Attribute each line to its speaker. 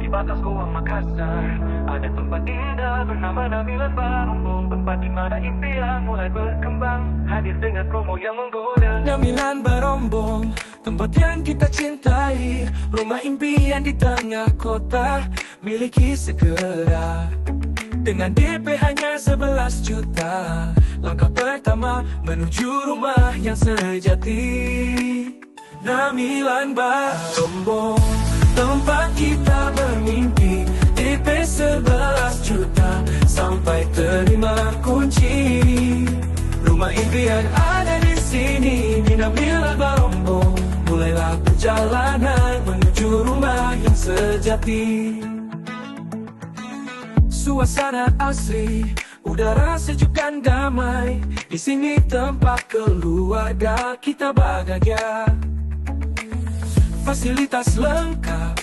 Speaker 1: batas Goa Makassar ada tempat indah bernama Namilan Barombong, tempat di mana impian mulai berkembang, hadir dengan promo yang menggoda. Namilan Barombong, tempat yang kita cintai, rumah impian di tengah kota, miliki segera. Dengan DP hanya 11 juta, langkah pertama menuju rumah yang sejati. Namilan Barombong, tempat kita bermimpi, DP 11 juta, sampai terima kunci. Rumah impian ada di sini, di Namilan Barombong. Mulailah perjalanan menuju rumah yang sejati. Suasana asri, udara sejuk dan damai. Di sini tempat keluarga kita bahagia. Fasilitas lengkap,